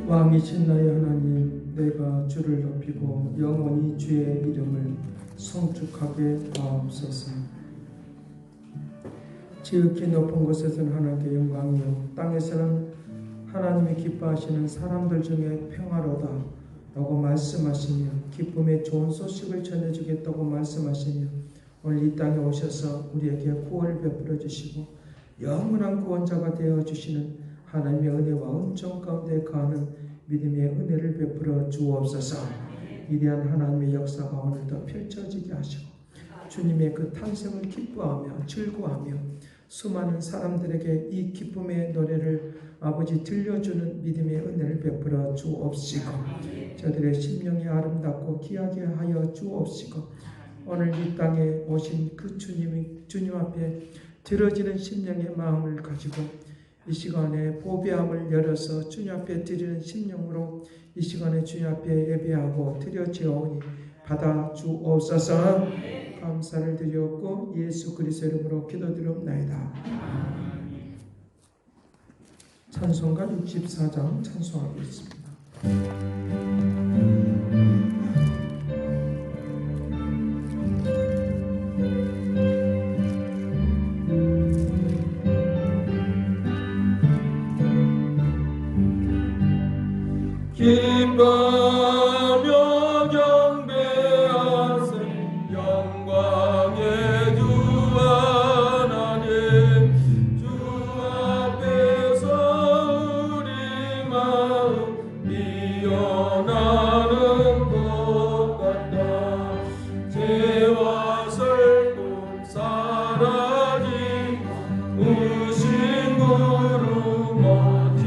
왕이신 나의 하나님, 내가 주를 높이고 영원히 주의 이름을 성축하게 하옵소서. 지극히 높은 곳에서는 하나님께 영광이요, 땅에서는 하나님이 기뻐하시는 사람들 중에 평화로다 라고 말씀하시며 기쁨의 좋은 소식을 전해주겠다고 말씀하시며 오늘 이 땅에 오셔서 우리에게 구원을 베풀어 주시고 영원한 구원자가 되어주시는 하나님의 은혜와 은총 가운데 거하는 믿음의 은혜를 베풀어 주옵소서. 위대한 하나님의 역사가 오늘도 펼쳐지게 하시고 주님의 그 탄생을 기뻐하며 즐거워하며 수많은 사람들에게 이 기쁨의 노래를 아버지 들려주는 믿음의 은혜를 베풀어 주옵시고 저들의 심령이 아름답고 귀하게 하여 주옵시고 오늘 이 땅에 오신 그 주님 앞에 들어지는 심령의 마음을 가지고 이 시간에 보배함을 열어서 주님 앞에 드리는 심령으로 이 시간에 주님 앞에 예배하고 드려지오니 받아 주옵소서. 감사를 드렸고 예수 그리스도 이름으로 기도드리옵나이다. 찬송가 64장 찬송하겠습니다. 기뻐하며 경배하세 영광의 주 하나님, 주 앞에서 우리 마음 피어나는 것 같다. 죄와 슬픔 사라진 우신 구름 어디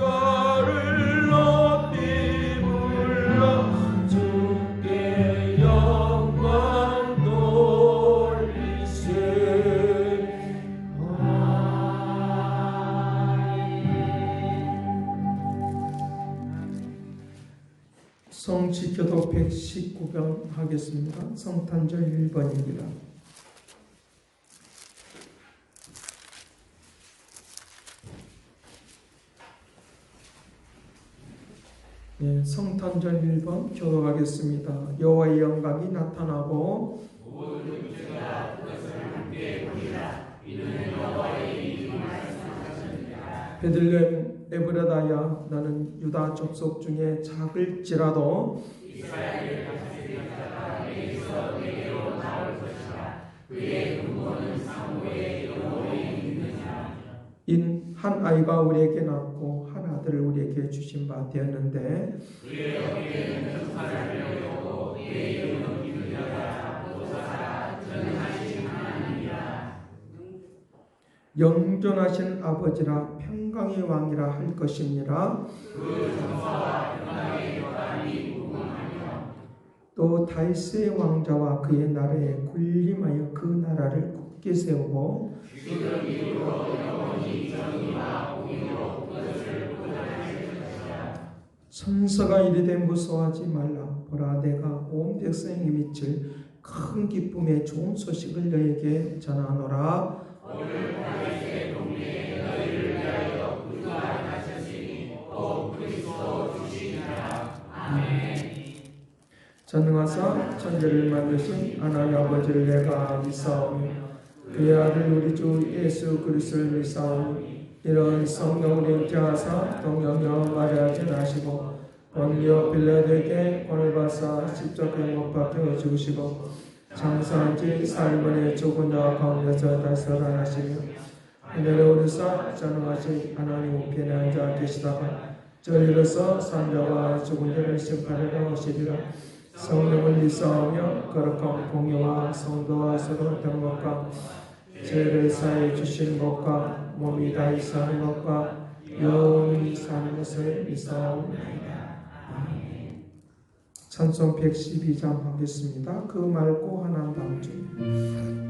성경가를 높이 불러 주께 영광 돌리세. 성지교독 119강 하겠습니다. 성탄절 1번입니다. 성탄절 1번 교독하겠습니다. 여호와의 영광이 나타나고 모든 육체가 그것을 함께 보리라. 이는 여호와의 이름을 말씀하셨느니라. 베들레헴 에브라다야, 너는 유다 족속 중에 작을지라도 이스라엘 다스리는 자가 내게서 내게로 나올 것이라. 그의 근본은 사무의 영혼에 있느니라. 인 한 아이가 우리에게 낳고 하나 아들을 우리에게 주신 바 되었는데 그의 어깨에는 금사를 배우고 그의 이름은 기름이라 보좌라 전능하신 하나님이라. 영존하신 아버지라 평강의 왕이라 할 것입니다. 그 정사와 평강의 영광이 무궁하며 또 다윗의 왕자와 그의 나라에 군림하여 그 나라를 굳게 세우고 지금 이후로 영원히 정의와 공의로 그것을 보존하실 것이라. 천사가 이르되 무서워하지 말라. 보라 내가 온 백성에게 미칠 큰 기쁨의 좋은 소식을 너에게 전하노라. 오늘 다윗의 동리에 너희를 위하여 구원하셨으니 곧 그리스도 주시니라. 아멘. 전능하사 천지를 만드신 하나님 아버지를 내가 믿사오며 그의 아들 우리 주 예수 그리스도를 믿사오니 이런 성령을 잉태하사 동정녀 마리아에게 나시고 본디오 빌라도에게 오늘 받사 십자가에 못 박혀 죽으시고 장사한 지 4일 만에 죽은 자 가운데서 다시 살아나시며 하늘에 오르사 전능하신 하나님 우편에 앉아 계시다가 저리로서 산자와 죽은 자를 심판하러 오시리라. 성령을 믿사오며 거룩한 공의와 성도와 서로 등록과 죄를 사해 주신 것과 몸이 다시 사는 것과 영원히 사는 것을 믿사옵나이다. 찬송 112장 하겠습니다. 그 맑고 환한 밤중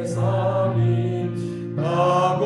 세상이 나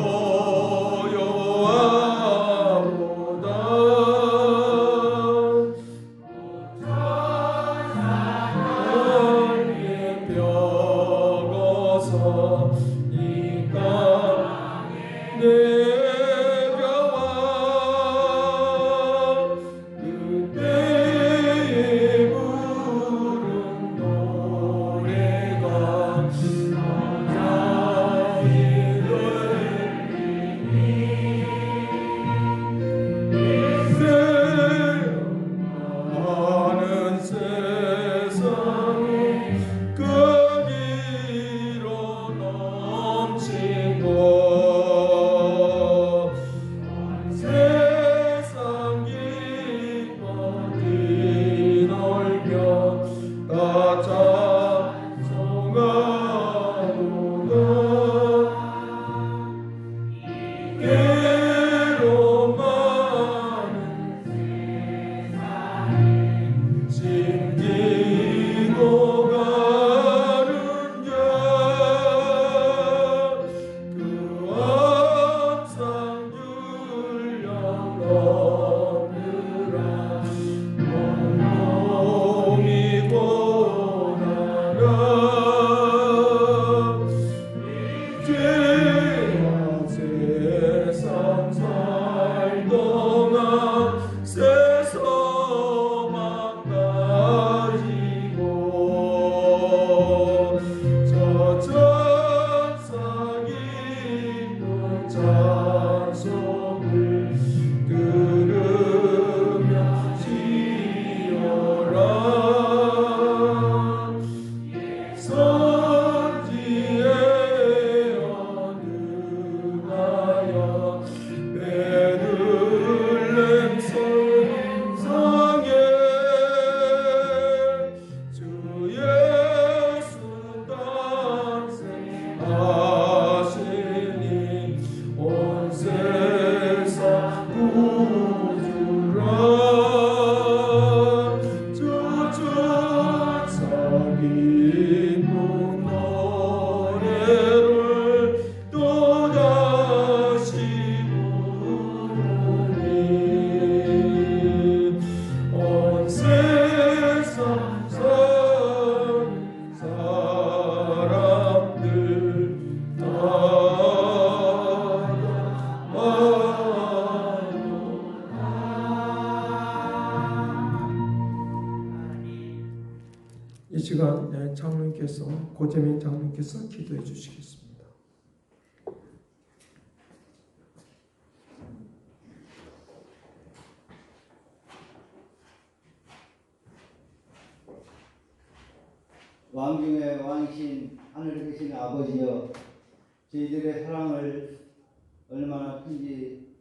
장로님께서 고재민 장로님께서 기도해 주시겠습니다. 왕중의 왕이신 하늘에 계신 아버지여, 저희들의 사랑을 얼마나 큰지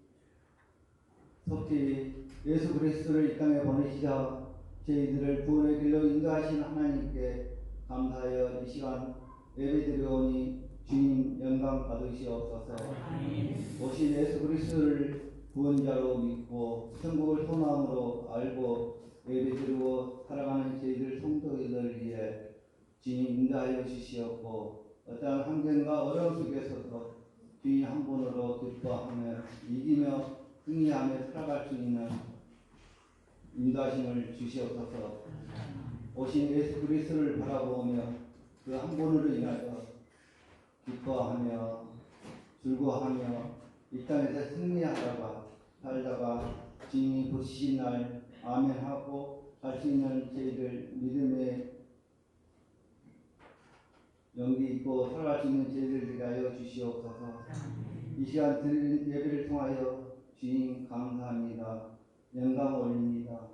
속히 예수 그리스도를 이 땅에 보내시자 저희들을 구원의 길로 인도하신 하나님께 감사하여 이 시간 예배드려오니 주님 영광 받으시옵소서. 오신 예수 그리스도를 구원자로 믿고 천국을 소망으로 알고 예배드리고 살아가는 저희들 성도들 위해 주님 인도하여 주시옵고, 어떠한 환경과 어려움 속에서도 주님 한 분으로 기뻐하며 이기며 승리하며 살아갈 수 있는 인도하심을 주시옵소서. 오신 예수 그리스도를 바라보며 그 한 분으로 인하여 기뻐하며 즐거워하며 이 땅에서 승리하다가 살다가 주님이 보시신 날 아멘하고 갈 수 있는 저희들 믿음의 용기 있고 살아갈 수 있는 저희들 되게 하여 주시옵소서. 이 시간 드리는 예배를 통하여 주님 감사합니다. 영광 올립니다.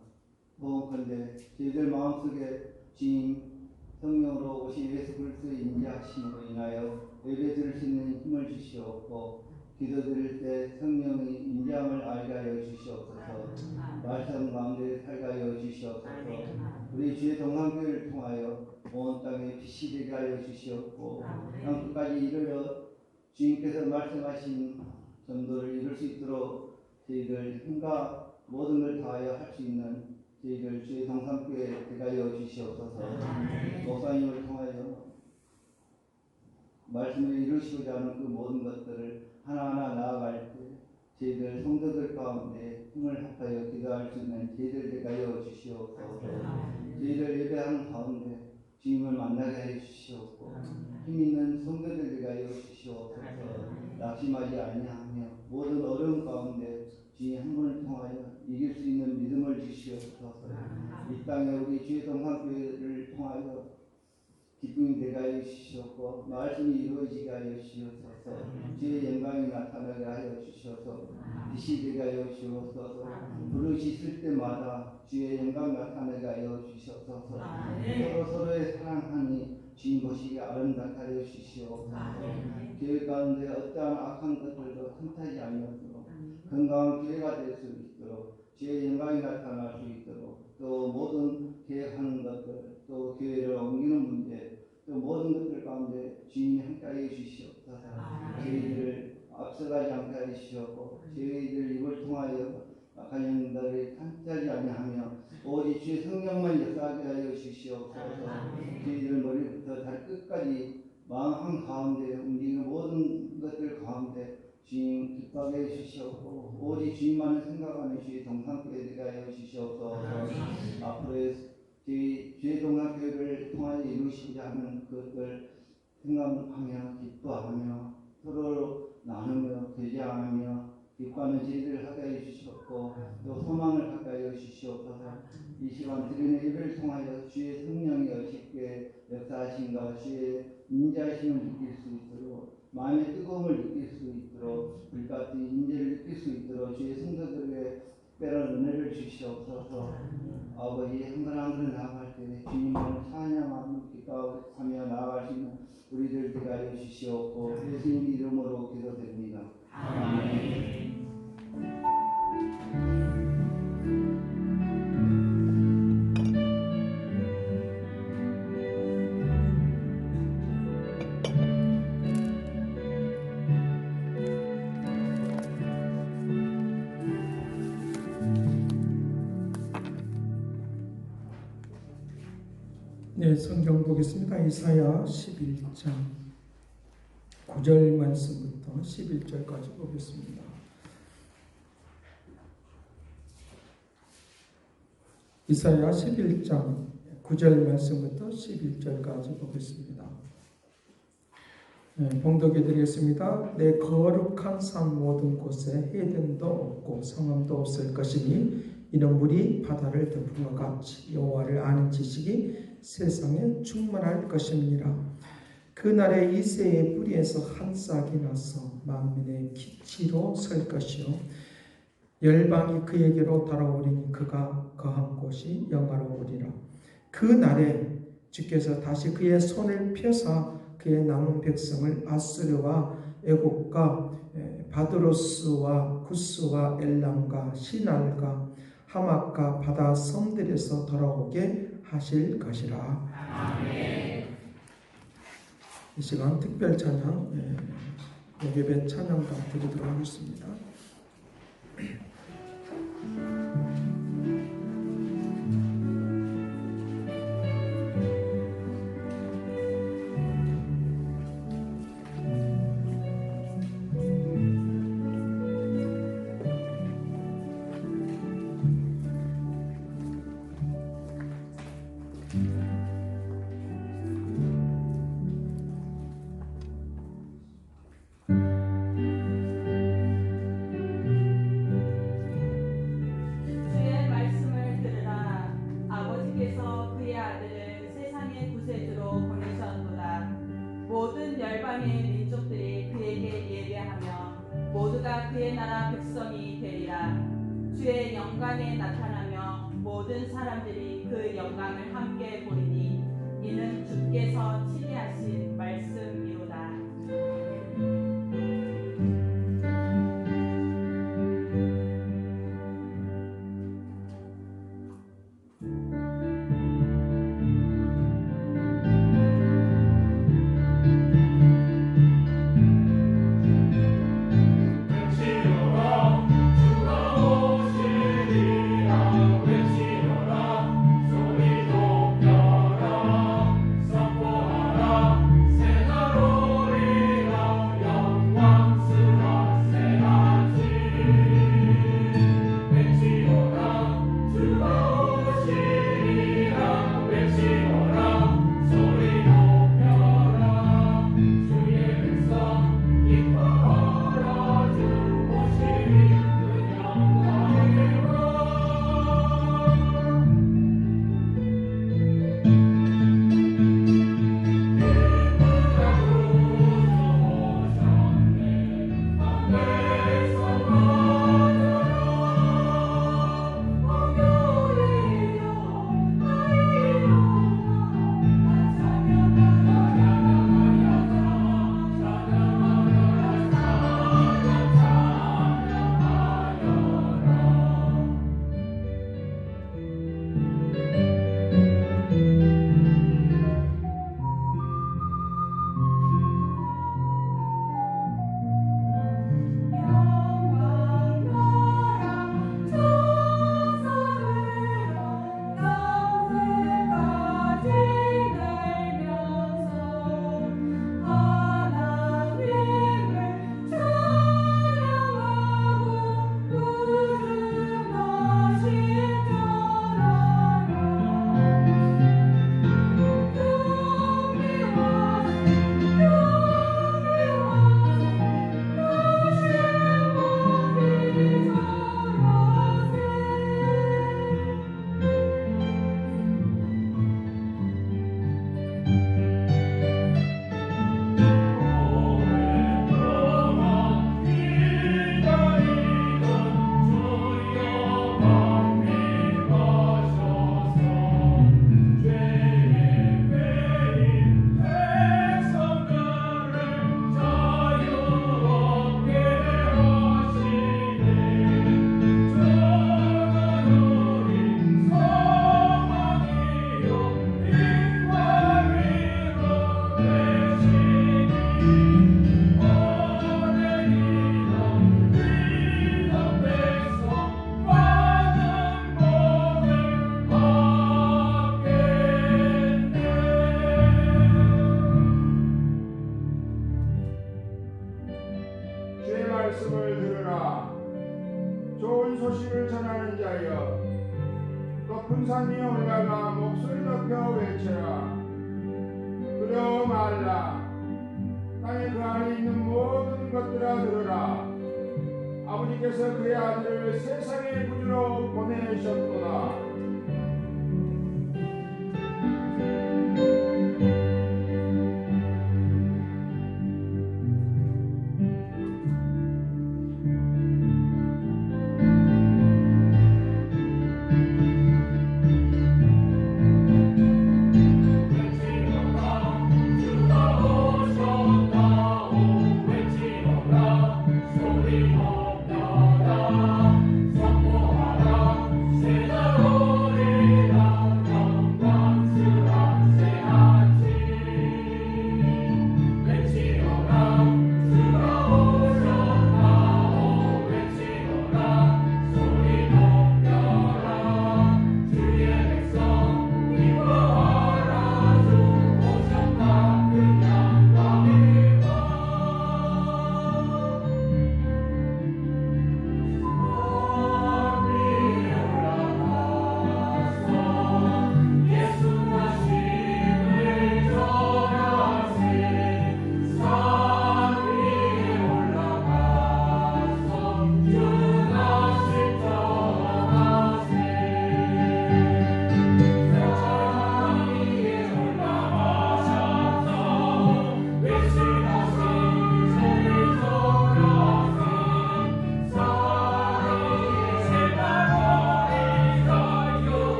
호흡한데 저희들 마음속에 주님 성령으로 오신 예수 그리스도의 임재하심으로 인하여 예배 드릴 수 있는 힘을 주시옵고, 기도드릴 때 성령의 임재함을 알게 하여 주시옵소서. 말씀 가운데 살게 하여 주시옵소서. 우리 주의 동산교회를 통하여 온 땅에 빛이 되게 하여 주시옵고, 땅 끝까지 이르러 주님께서 말씀하신 전도를 이룰 수 있도록 저희들 힘과 모든 걸 다하여 할 수 있는 저희들 주의 동산교회 되게 하여 주시옵소서. 목사님을 통하여 말씀을 이루시고자 하는 그 모든 것들을 하나하나 나아갈 때 저희들 성도들 가운데 힘을 합하여 기도할 수 있는 저희들 되게 하여 주시옵소서. 저희들 예배하는 가운데 주님을 만나게 하여 주시옵고, 힘 있는 성도들 되게 하여 주시옵소서. 낙심하지 아니하며 모든 어려움 가운데 주님 한 분을 통하여 이길 수 있는 믿음을 주시옵소서. 이 땅에 우리 주의 동산교회를 통하여 기쁨이 되게 하여 주시옵고, 말씀이 이루어지게 하여 주시옵소서. 주의 영광이 나타나게 하여 주시옵소서. 빛이 되게 하여 주시옵소서. 부르짖을 때마다 주의 영광 나타나게 하여 주시옵소서. 서로 서로의 사랑하니 주님 보시기에 아름답게 하여 주시옵소서. 교회 가운데 어떠한 악한 것들도 틈타지 아니하도록 건강한 교회가 될 수 있도록 주의 영광이 나타날 수 있도록, 또 모든 계획하는 것들, 또 교회를 옮기는 문제, 또 모든 것들 가운데 주님이 함께하여 주시옵소서. 저희들을 앞서가지 않게 하여 주시옵고, 저희들 입을 통하여 악한 영들이 탐지하지 아니하며 오직 주의 성령만 역사하게 하여 주시옵소서. 저희들 머리부터 발끝까지 마음 한 가운데 움직이는 모든 것들 가운데 주님 기뻐하게 해주시옵고, 오직 주님만을 생각하는 주의 동산교회 되게 하여 주시옵소서. 앞으로의 주의 동산교회를 통하여 이루시고자 하는 그것을 생각하며 기뻐하며 서로 나누며 교제하며 기뻐하는 저희들을 하게 하여 주시옵고, 또 소망을 하게 하여 주시옵소서. 이 시간 드리는 예배를 통하여 주의 성령이 어쉽게 역사하신가 주의 인자하심을 느낄 수 있도록, 마음의 뜨거움을 느낄 수 있도록, 불같은 인재를 느낄 수 있도록 주의 성도들에게 특별한 은혜를 주시옵소서. 아버지, 한 걸 한 걸 나아갈 때 주님을 찬양하며 기뻐하며 나아갈 수 있는 우리들 되게 하여 주시옵고, 예수님 이름으로 기도드립니다. 아멘. 네, 성경 보겠습니다. 이사야 11장 9절 말씀부터 11절까지 보겠습니다. 이사야 11장 9절 말씀부터 11절까지 보겠습니다. 네, 봉독해 드리겠습니다. 내 거룩한 산 모든 곳에 해변도 없고 성읍도 없을 것이니 이는 물이 바다를 덮은 것 같이 여호와를 아는 지식이 세상에 충만할 것입니다. 그날에 이새의 뿌리에서 한 싹이 나서 만민의 기치로 설 것이요 열방이 그에게로 돌아오리니 그가 거한 곳이 영화로우리라. 그날에 주께서 다시 그의 손을 펴사 그의 남은 백성을 아수르와 애국과 바드로스와 구스와 엘람과 시날과 하맛과 바다 섬들에서 돌아오게 하실 것이라. 아멘. 이 시간 특별 찬양 예배 찬양가 드리도록 하겠습니다. 모든 열방의 민족들이 그에게 예배하며 모두가 그의 나라 백성이 되리라. 주의 영광에 나타나며 모든 사람들이 그 영광을 함께 보리니 이는 주께서 치리하신 말씀이로다. 높은 산 위에 올라가 목소리 높여 외쳐라. 두려워 말라. 땅에 그 안에 있는 모든 것들아 들으라. 아버지께서 그의 아들을 세상의 구주로 보내셨도다.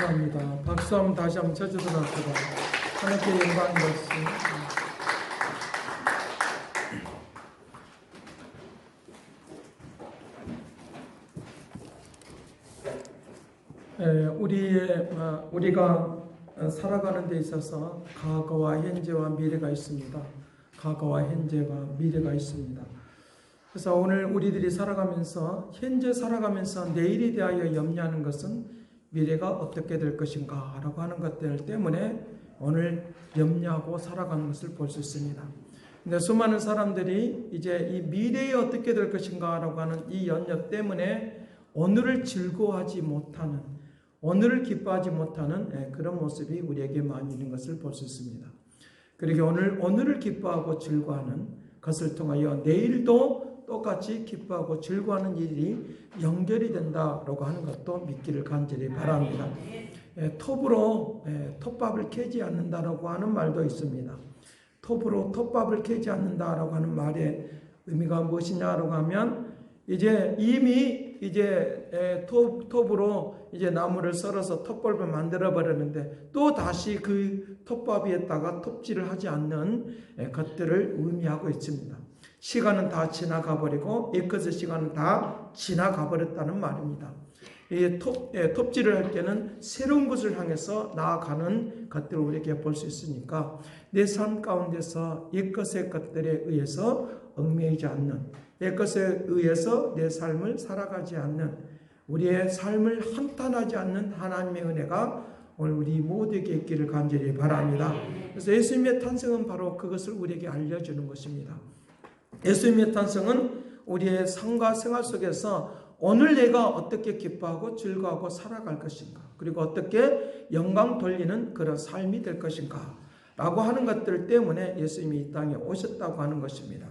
감사합니다. 박수 한번 다시 한번 쳐주도록 합시다. 하나님께 영광 받으시고. 우리가 살아가는 데 있어서 과거와 현재와 미래가 있습니다. 과거와 현재와 미래가 있습니다. 그래서 오늘 우리들이 살아가면서 현재 살아가면서 내일에 대하여 염려하는 것은 미래가 어떻게 될 것인가 라고 하는 것들 때문에 오늘 염려하고 살아가는 것을 볼 수 있습니다. 근데 수많은 사람들이 이제 이 미래에 어떻게 될 것인가 라고 하는 이 염려 때문에 오늘을 즐거워하지 못하는, 오늘을 기뻐하지 못하는 그런 모습이 우리에게 많이 있는 것을 볼 수 있습니다. 그리고 오늘을 기뻐하고 즐거워하는 것을 통하여 내일도 똑같이 기뻐하고 즐거워하는 일이 연결이 된다라고 하는 것도 믿기를 간절히 바랍니다. 톱으로 톱밥을 캐지 않는다라고 하는 말도 있습니다. 톱으로 톱밥을 캐지 않는다라고 하는 말의 의미가 무엇이냐라고 하면 이미 톱으로 나무를 썰어서 톱밥을 만들어 버렸는데 또 다시 그 톱밥 위에다가 톱질을 하지 않는 것들을 의미하고 있습니다. 시간은 다 지나가 버리고 예컨대 시간은 다 지나가 버렸다는 말입니다. 톱질을 할 때는 새로운 것을 향해서 나아가는 것들을 우리에게 볼 수 있으니까 내 삶 가운데서 옛것의 것들에 의해서 얽매이지 않는, 옛것에 의해서 내 삶을 살아가지 않는, 우리의 삶을 한탄하지 않는 하나님의 은혜가 오늘 우리 모두에게 있기를 간절히 바랍니다. 그래서 예수님의 탄생은 바로 그것을 우리에게 알려주는 것입니다. 예수님의 탄생은 우리의 삶과 생활 속에서 오늘 내가 어떻게 기뻐하고 즐거워하고 살아갈 것인가, 그리고 어떻게 영광 돌리는 그런 삶이 될 것인가 라고 하는 것들 때문에 예수님이 이 땅에 오셨다고 하는 것입니다.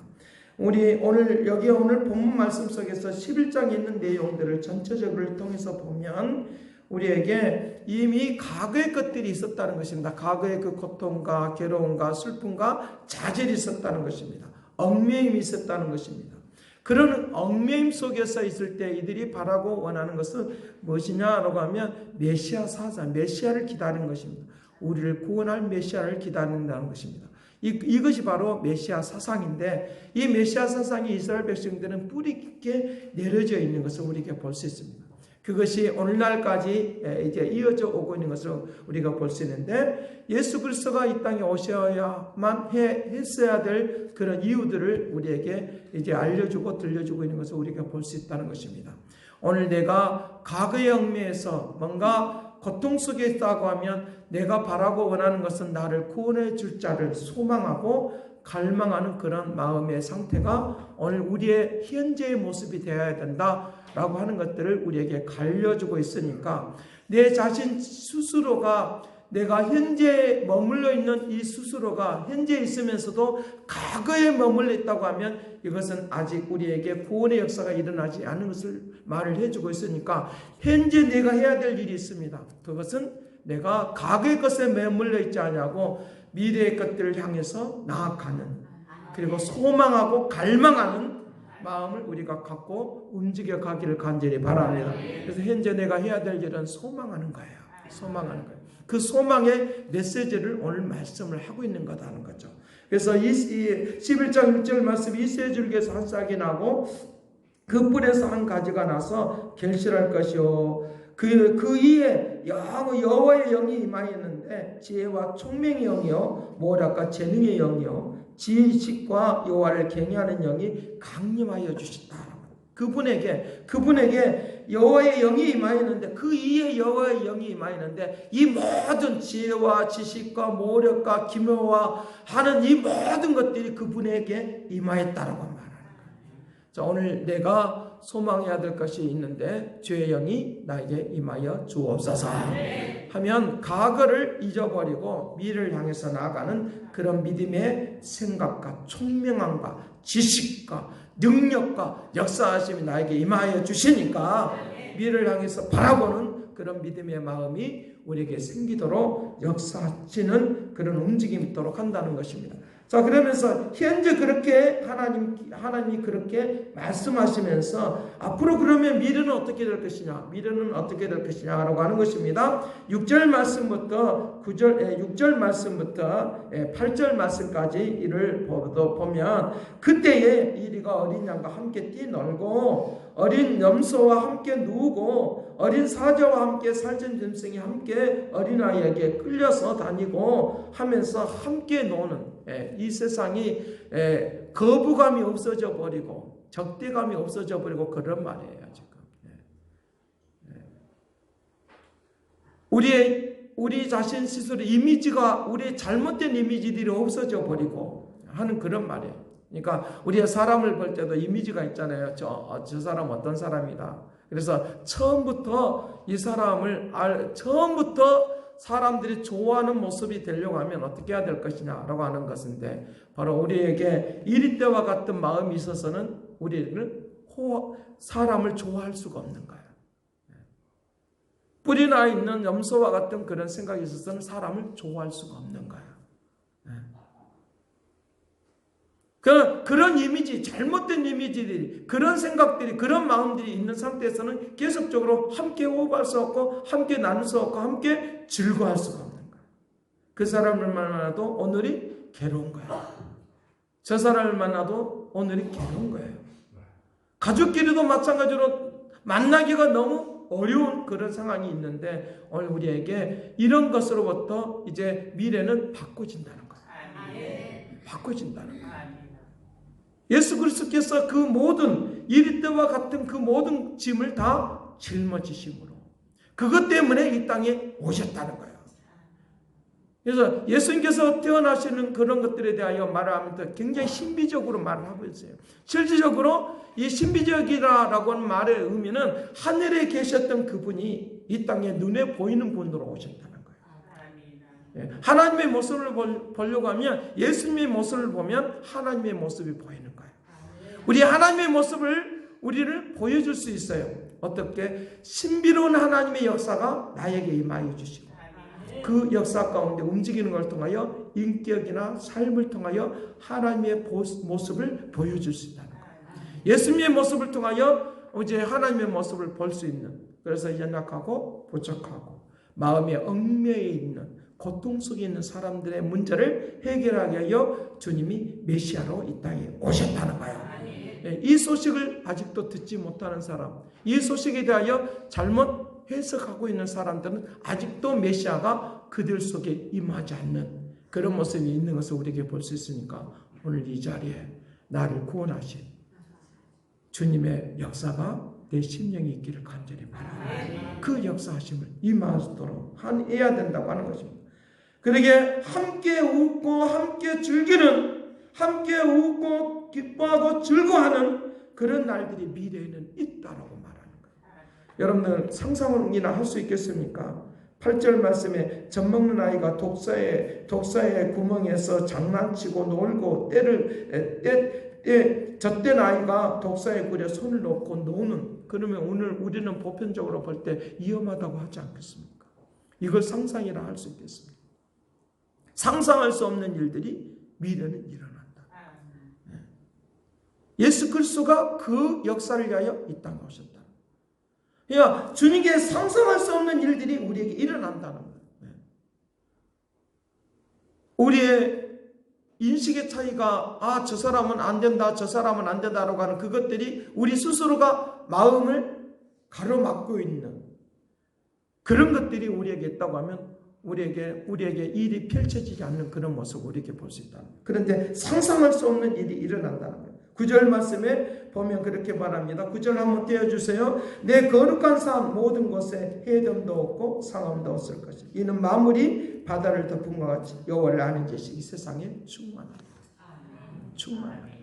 우리 오늘 본문 말씀 속에서 11장에 있는 내용들을 전체적으로 통해서 보면 우리에게 이미 과거의 것들이 있었다는 것입니다. 과거의 그 고통과 괴로움과 슬픔과 좌절이 있었다는 것입니다. 얽매임이 있었다는 것입니다. 그런 얽매임 속에서 있을 때 이들이 바라고 원하는 것은 무엇이냐라고 하면 메시아 사자, 메시아를 기다리는 것입니다. 우리를 구원할 메시아를 기다린다는 것입니다. 이것이 바로 메시아 사상인데 이 메시아 사상이 이스라엘 백성들은 뿌리 깊게 내려져 있는 것을 우리가 볼 수 있습니다. 그것이 오늘날까지 이제 이어져 오고 있는 것을 우리가 볼 수 있는데 예수 그리스도가 이 땅에 오셔야만 했어야 될 그런 이유들을 우리에게 이제 알려주고 들려주고 있는 것을 우리가 볼 수 있다는 것입니다. 오늘 내가 과거의 얽매에서 뭔가 고통 속에 있다고 하면 내가 바라고 원하는 것은 나를 구원해 줄 자를 소망하고 갈망하는 그런 마음의 상태가 오늘 우리의 현재의 모습이 되어야 된다라고 하는 것들을 우리에게 알려주고 있으니까 내 자신 스스로가 내가 현재에 머물러 있는 이 스스로가 현재에 있으면서도 과거에 머물러 있다고 하면 이것은 아직 우리에게 구원의 역사가 일어나지 않은 것을 말을 해주고 있으니까 현재 내가 해야 될 일이 있습니다. 그것은 내가 과거의 것에 머물러 있지 않냐고 미래의 것들을 향해서 나아가는, 그리고 소망하고 갈망하는 마음을 우리가 갖고 움직여 가기를 간절히 바랍니다. 그래서 현재 내가 해야 될 일은 소망하는 거예요. 소망하는 거예요. 그 소망의 메시지를 오늘 말씀을 하고 있는 거다는 거죠. 그래서 이 11장 1절 말씀 이 세 줄기에서 한 싹이 나고 그 뿔에서 한 가지가 나서 결실할 것이요 그 이에 여호와의 영이 임하였는데 지혜와 총명의 영이요 모략과 재능의 영이요 지식과 여호와를 경외하는 영이 강림하여 주셨다. 그분에게 여호와의 영이 임하였는데 그 이에 여호와의 영이 임하였는데 이 모든 지혜와 지식과 모략과 기묘와 하는 이 모든 것들이 그분에게 임하였다라고 말하는 거예요. 자, 오늘 내가 소망해야 될 것이 있는데 주의 영이 나에게 임하여 주옵소서 하면 과거를 잊어버리고 미래를 향해서 나아가는 그런 믿음의 생각과 총명함과 지식과 능력과 역사하심이 나에게 임하여 주시니까 미래를 향해서 바라보는 그런 믿음의 마음이 우리에게 생기도록 역사하시는 그런 움직임이 있도록 한다는 것입니다. 자, 그러면서 현재 그렇게 하나님이 그렇게 말씀하시면서 앞으로 그러면 미래는 어떻게 될 것이냐, 미래는 어떻게 될 것이냐라고 하는 것입니다. 6절 말씀부터 6절 말씀부터 8절 말씀까지 이를 보면 그때에 이리가 어린 양과 함께 뛰놀고 어린 염소와 함께 누우고 어린 사자와 함께 살찐 짐승이 함께 어린아이에게 끌려서 다니고 하면서 함께 노는 이 세상이 거부감이 없어져 버리고 적대감이 없어져 버리고 그런 말이에요. 지금 우리 자신 스스로 이미지가 우리의 잘못된 이미지들이 없어져 버리고 하는 그런 말이에요. 그러니까 우리가 사람을 볼 때도 이미지가 있잖아요. 저 사람 어떤 사람이다. 그래서 처음부터 이 사람을 처음부터 사람들이 좋아하는 모습이 되려고 하면 어떻게 해야 될 것이냐라고 하는 것인데 바로 우리에게 이리 때와 같은 마음이 있어서는 우리는 사람을 좋아할 수가 없는 거예요. 뿌리 나 있는 염소와 같은 그런 생각이 있어서는 사람을 좋아할 수가 없는 거예요. 그런 이미지, 잘못된 이미지들이, 그런 생각들이, 그런 마음들이 있는 상태에서는 계속적으로 함께 호흡할 수 없고, 함께 나눌 수 없고, 함께 즐거워할 수가 없는 거예요. 그 사람을 만나도 오늘이 괴로운 거예요. 저 사람을 만나도 오늘이 괴로운 거예요. 가족끼리도 마찬가지로 만나기가 너무 어려운 그런 상황이 있는데, 오늘 우리에게 이런 것으로부터 이제 미래는 바꿔진다는 거예요. 바꿔진다는 거예요. 예수 그리스도께서 그 모든 이리 때와 같은 그 모든 짐을 다 짊어지심으로 그것 때문에 이 땅에 오셨다는 거예요. 그래서 예수님께서 태어나시는 그런 것들에 대하여 말을 하면서 굉장히 신비적으로 말을 하고 있어요. 실질적으로 이 신비적이라고 하는 말의 의미는 하늘에 계셨던 그분이 이 땅에 눈에 보이는 분으로 오셨다는 거예요. 하나님의 모습을 보려고 하면 예수님의 모습을 보면 하나님의 모습이 보이는 거예요. 우리 하나님의 모습을 우리를 보여줄 수 있어요. 어떻게? 신비로운 하나님의 역사가 나에게 임하여 주시고 그 역사 가운데 움직이는 걸 통하여 인격이나 삶을 통하여 하나님의 모습을 보여줄 수 있다는 거예요. 예수님의 모습을 통하여 이제 하나님의 모습을 볼 수 있는, 그래서 연약하고 부족하고 마음에 얽매여 있는 고통 속에 있는 사람들의 문제를 해결하게 하여 주님이 메시아로 이 땅에 오셨다는 거예요. 이 소식을 아직도 듣지 못하는 사람, 이 소식에 대하여 잘못 해석하고 있는 사람들은 아직도 메시아가 그들 속에 임하지 않는 그런 모습이 있는 것을 우리에게 볼 수 있으니까 오늘 이 자리에 나를 구원하신 주님의 역사가 내 심령에 있기를 간절히 바랍니다. 그 역사하심을 임하도록 해야 된다고 하는 것입니다. 그러게 함께 웃고 함께 즐기는, 함께 웃고 기뻐하고 즐거워하는 그런 날들이 미래에는 있다라고 말하는 거예요. 여러분들 상상이나 할 수 있겠습니까? 8절 말씀에 젖먹는 아이가 독사의 구멍에서 장난치고 놀고 젖된 아이가 독사의 굴에 손을 놓고 노는, 그러면 오늘 우리는 보편적으로 볼 때 위험하다고 하지 않겠습니까? 이걸 상상이라 할 수 있겠습니까? 상상할 수 없는 일들이 미래는 일어난다. 예수 그리스도가 그 역사를 위하여 이 땅에 오셨다. 그러니까 주님께 상상할 수 없는 일들이 우리에게 일어난다는 거예요. 우리의 인식의 차이가 저 사람은 안 된다, 저 사람은 안 된다라고 하는 그것들이 우리 스스로가 마음을 가로막고 있는 그런 것들이 우리에게 있다고 하면 우리에게 일이 펼쳐지지 않는 그런 모습을 우리에게 볼 수 있다. 그런데 상상할 수 없는 일이 일어난다는 거예요. 9절 말씀에 보면 그렇게 말합니다. 9절 한번 떼어주세요. 내 거룩한 산 모든 곳에 해덤도 없고 상함도 없을 것이다. 이는 만물이 바다를 덮은 것 같이 여호와를 아는 지식이 세상에 충만하다. 충만하다.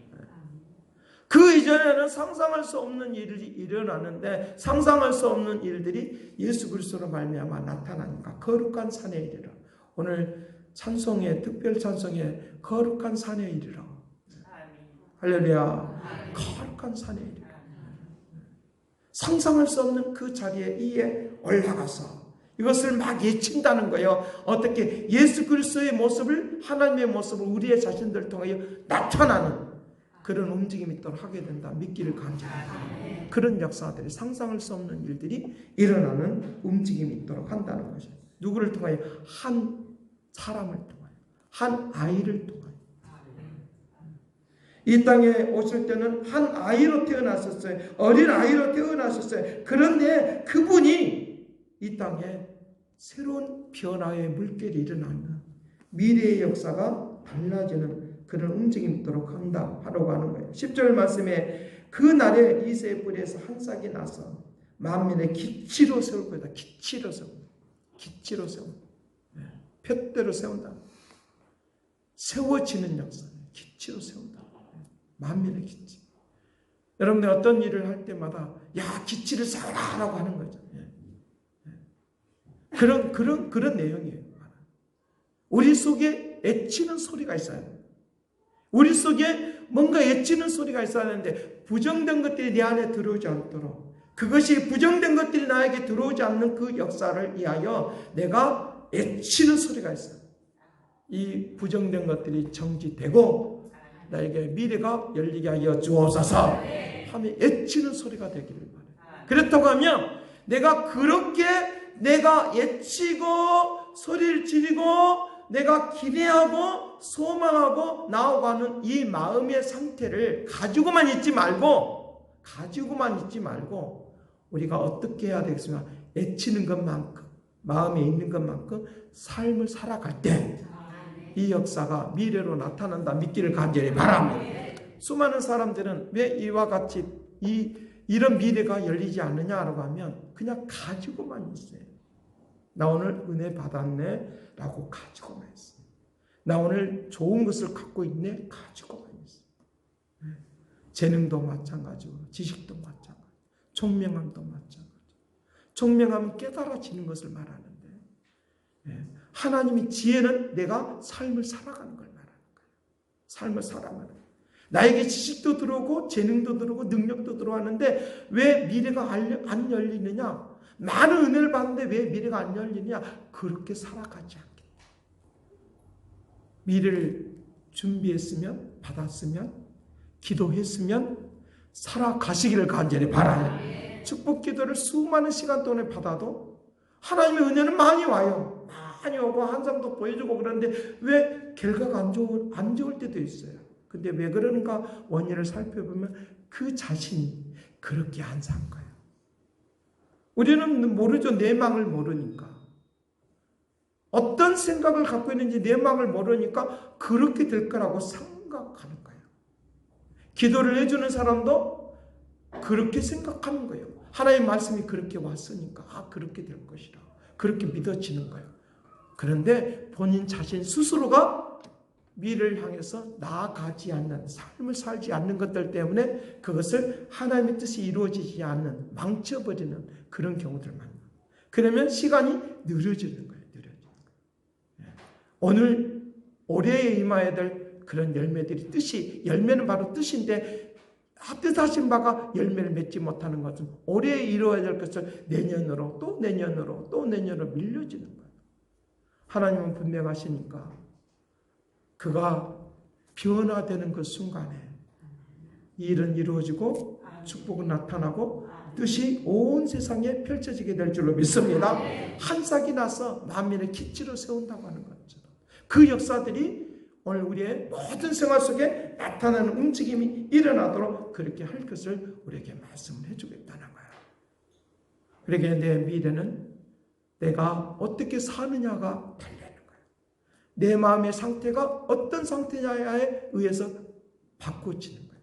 그 이전에는 상상할 수 없는 일이 일어나는데 상상할 수 없는 일들이 예수 그리스도로 말미암아 나타나니까 거룩한 산에 이르러, 오늘 찬송의 특별 찬송에 거룩한 산에 이르러, 할렐루야, 거룩한 산에 이르러 상상할 수 없는 그 자리에 올라가서 이것을 막 예친다는 거예요. 어떻게 예수 그리스도의 모습을, 하나님의 모습을 우리의 자신들을 통하여 나타나는 그런 움직임이 있도록 하게 된다. 믿기를 간절합니다. 그런 역사들이, 상상할 수 없는 일들이 일어나는 움직임이 있도록 한다는 것이죠. 누구를 통하여? 한 사람을 통하여, 한 아이를 통하여. 이 땅에 오실 때는 한 아이로 태어나셨어요. 어린 아이로 태어나셨어요. 그런데 그분이 이 땅에 새로운 변화의 물결이 일어나는, 미래의 역사가 달라지는 그런 움직임이 있도록 한다 하려고 하는 거예요. 10절 말씀에 그 날에 이새의 뿌리에서 한 싹이 나서 만민의 기치로 세울 거다. 기치로 세운다. 기치로 세운다. 푯대로 세운다. 세워지는 역사. 기치로 세운다. 만민의 기치. 여러분들 어떤 일을 할 때마다 야, 기치를 세워라라고 하는 거죠. 그런 내용이에요. 우리 속에 애치는 소리가 있어야 돼요. 우리 속에 뭔가 애치는 소리가 있어야 하는데, 부정된 것들이 내 안에 들어오지 않도록, 그것이 부정된 것들이 나에게 들어오지 않는 그 역사를 위하여 내가 애치는 소리가 있어요. 이 부정된 것들이 정지되고 나에게 미래가 열리게 하여 주옵소서 하며 애치는 소리가 되기를 바라요. 그렇다고 하면 내가 그렇게 내가 애치고 소리를 지르고 내가 기대하고 소망하고 나아가는 이 마음의 상태를 가지고만 있지 말고 우리가 어떻게 해야 되겠습니까? 애치는 것만큼, 마음에 있는 것만큼 삶을 살아갈 때 이 역사가 미래로 나타난다 믿기를 간절히 바랍니다. 수많은 사람들은 왜 이와 같이 이런 미래가 열리지 않느냐라고 하면 그냥 가지고만 있어요. 나 오늘 은혜 받았네 라고 가지고만 있어요. 나 오늘 좋은 것을 갖고 있네 가지고만 있어요. 재능도 마찬가지고 지식도 마찬가지고 총명함도 마찬가지고. 총명함은 깨달아지는 것을 말하는데, 하나님의 지혜는 내가 삶을 살아가는 걸 말하는 거예요. 삶을 살아가는 거예요. 나에게 지식도 들어오고 재능도 들어오고 능력도 들어왔는데 왜 미래가 안 열리느냐? 많은 은혜를 받는데 왜 미래가 안 열리느냐? 그렇게 살아가지 않게. 미래를 준비했으면, 받았으면, 기도했으면 살아가시기를 간절히 바라요. 축복 기도를 수많은 시간 동안에 받아도 하나님의 은혜는 많이 와요. 많이 오고 한상도 보여주고 그러는데 왜 결과가 안 좋을 때도 있어요. 근데 왜 그러는가 원인을 살펴보면 그 자신이 그렇게 안 산 거예요. 우리는 모르죠. 내망을 모르니까. 어떤 생각을 갖고 있는지 내망을 모르니까 그렇게 될 거라고 생각하는 거예요. 기도를 해주는 사람도 그렇게 생각하는 거예요. 하나님의 말씀이 그렇게 왔으니까 그렇게 될 것이라. 그렇게 믿어지는 거예요. 그런데 본인 자신 스스로가 미래를 향해서 나아가지 않는, 삶을 살지 않는 것들 때문에 그것을 하나님의 뜻이 이루어지지 않는, 망쳐버리는 그런 경우들 많아요. 그러면 시간이 늦어지는 거예요. 오늘 올해에 임해야 될 그런 열매들이 열매는 바로 뜻인데 뜻하신 바가 열매를 맺지 못하는 것은 올해에 이루어야 될 것을 내년으로 또 내년으로 또 내년으로 밀려지는 거예요. 하나님은 분명하시니까 그가 변화되는 그 순간에 이 일은 이루어지고 축복은 나타나고 뜻이 온 세상에 펼쳐지게 될 줄로 믿습니다. 한 싹이 나서 만민의 기치로 세운다고 하는 것처럼 그 역사들이 오늘 우리의 모든 생활 속에 나타나는 움직임이 일어나도록 그렇게 할 것을 우리에게 말씀을 해주겠다는 거예요. 그러게 내 미래는 내가 어떻게 사느냐가 달리는 거예요. 내 마음의 상태가 어떤 상태냐에 의해서 바꿔지는 거예요.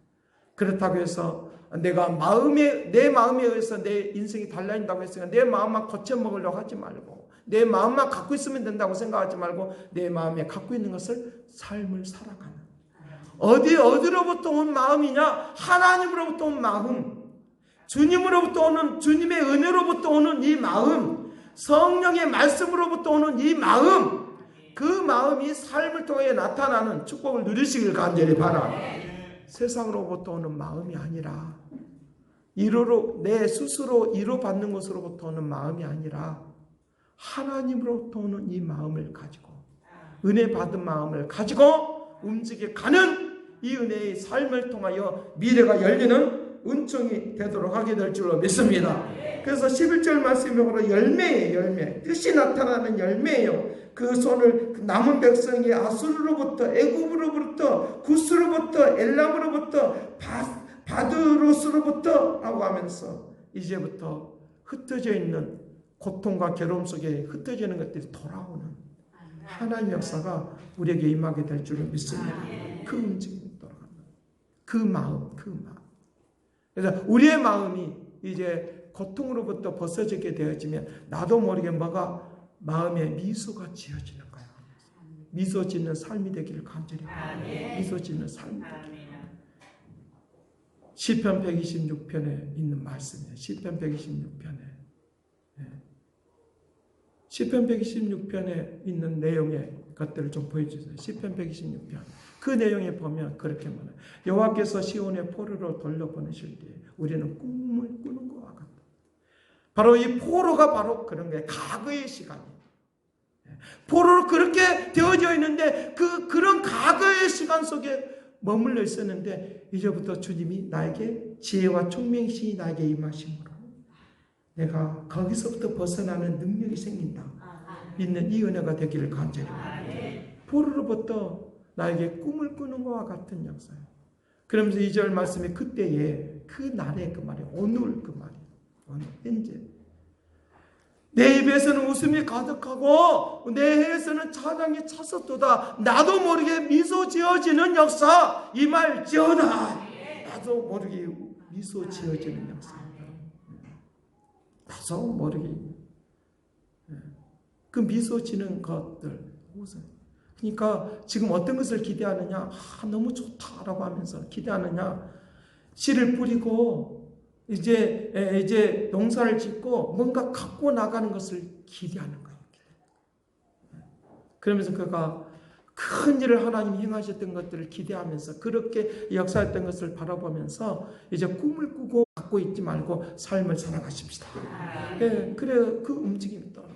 그렇다고 해서 내 마음에 의해서 내 인생이 달라진다고 했으니까 내 마음만 거쳐먹으려고 하지 말고 내 마음만 갖고 있으면 된다고 생각하지 말고 내 마음에 갖고 있는 것을 삶을 살아가는 어디로부터 온 마음이냐? 하나님으로부터 온 마음, 주님으로부터 오는 주님의 은혜로부터 오는 이 마음, 성령의 말씀으로부터 오는 이 마음, 그 마음이 삶을 통해 나타나는 축복을 누리시길 간절히 바랍니다. 세상으로부터 오는 마음이 아니라 내 스스로 이루받는 것으로부터 오는 마음이 아니라 하나님으로부터 오는 이 마음을 가지고 은혜 받은 마음을 가지고 움직여가는 이 은혜의 삶을 통하여 미래가 열리는 은총이 되도록 하게 될 줄로 믿습니다. 그래서 11절 말씀이 바로 열매예요. 열매. 뜻이 나타나는 열매예요. 그 손을 남은 백성이 아수르로부터 애굽으로부터 구스로부터 엘람으로부터 바드로스로부터 하고 하면서 이제부터 흩어져 있는 고통과 괴로움 속에 흩어지는 것들이 돌아오는 하나님의 역사가 우리에게 임하게 될 줄을 믿습니다. 그 움직임이 돌아간다. 그 마음. 그래서 우리의 마음이 이제 고통으로부터 벗어지게 되어지면 나도 모르게 뭐가 마음에 미소가 지어지는 거야. 미소 짓는 삶이 되기를 간절히 바랍니다. 미소 짓는 삶이 되기를. 시편 126편에 있는 말씀이에요. 시편 126편에. 시편 126편에 있는 내용의 것들을 좀 보여주세요. 시편 126편. 그 내용에 보면 그렇게 말해요. 여호와께서 시온의 포로로 돌려보내실 때 우리는 꿈을 꾸는 것과 같다. 바로 이 포로가 바로 그런 거예요. 과거의 시간이에요. 포로로 그렇게 되어져 있는데 그런 과거의 시간 속에 머물러 있었는데 이제부터 주님이 나에게 지혜와 총명신이 나에게 임하심으로 내가 거기서부터 벗어나는 능력이 생긴다. 믿는 이 은혜가 되기를 간절히 바랍니다. 포로로부터 나에게 꿈을 꾸는 것과 같은 역사예요. 그러면서 2절 말씀이 그때에 그 날에 그 말이에요. 오늘 그 말이에요. 오늘 현재. 내 입에서는 웃음이 가득하고 내 혀에서는 찬양이 찼었도다. 나도 모르게 미소 지어지는 역사 임할지어다. 나도 모르게 미소 지어지는 역사입니다. 나도 모르게 그 미소 지는 것들. 그러니까 지금 어떤 것을 기대하느냐? 너무 좋다라고 하면서 기대하느냐? 씨를 뿌리고 이제 농사를 짓고 뭔가 갖고 나가는 것을 기대하는 거예요. 그러면서 그가 큰 일을 하나님이 행하셨던 것들을 기대하면서 그렇게 역사했던 것을 바라보면서 이제 꿈을 꾸고 갖고 있지 말고 삶을 살아가십시다. 그래 그 움직임이 떠나.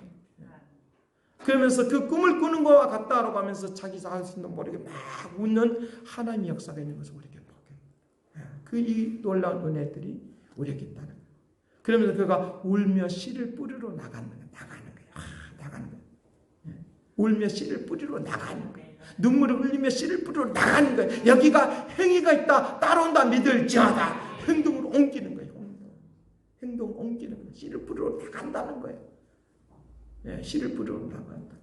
그러면서 그 꿈을 꾸는 것과 같다라고 하면서 자기 자신도 모르게 막 웃는 하나님의 역사가 있는 것을 우리에게 보게. 그 이 놀라운 은혜들이 우리에게 있다는 거예요. 그러면서 그가 울며 씨를 뿌리러 나가는 거예요. 나가는 거예요. 울며 씨를 뿌리러 나가는 거예요. 눈물을 흘리며 씨를 뿌리러 나가는 거예요. 여기가 행위가 있다. 따라온다 믿을지어다. 행동으로 옮기는 거예요. 행동 옮기는 거예요. 씨를 뿌리러 나간다는 거예요. 씨를 뿌리러 나간다.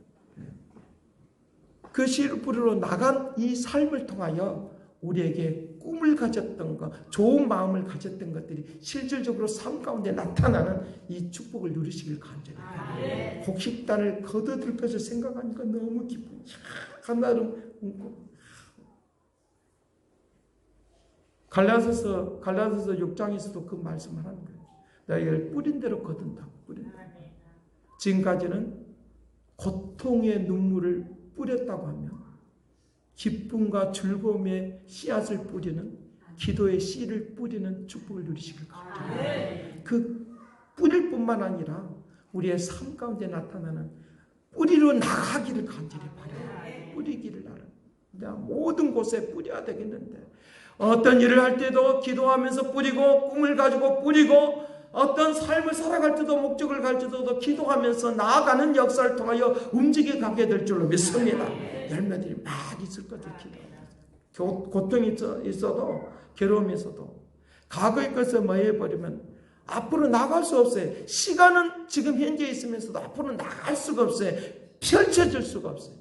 그 씨를 뿌리러 나간 이 삶을 통하여 우리에게 꿈을 가졌던 것, 좋은 마음을 가졌던 것들이 실질적으로 삶 가운데 나타나는 이 축복을 누리시길 간절히 바랍니다. 곡식단을 거둬들 것을 생각하니까 너무 기쁘고 한나름 웃고. 갈라디아서 6장에서도 그 말씀을 하는 거예요. 너희를 뿌린 대로 거둔다. 지금까지는 고통의 눈물을 뿌렸다고 하면 기쁨과 즐거움의 씨앗을 뿌리는 기도의 씨를 뿌리는 축복을 누리시길 바랍니다. 그 뿌릴 뿐만 아니라 우리의 삶 가운데 나타나는 뿌리로 나가기를 간절히 바라요. 뿌리기를 바랍니다. 모든 곳에 뿌려야 되겠는데 어떤 일을 할 때도 기도하면서 뿌리고 꿈을 가지고 뿌리고 어떤 삶을 살아갈 때도 목적을 갈 때도 기도하면서 나아가는 역사를 통하여 움직여 가게 될 줄로 믿습니다. 열매들이 막 있을 것을 기도합니다. 고통이 있어도 괴로움이 있어도 과거의 것을 뭐 해버리면 앞으로 나갈 수 없어요. 시간은 지금 현재 있으면서도 앞으로 나갈 수가 없어요. 펼쳐질 수가 없어요.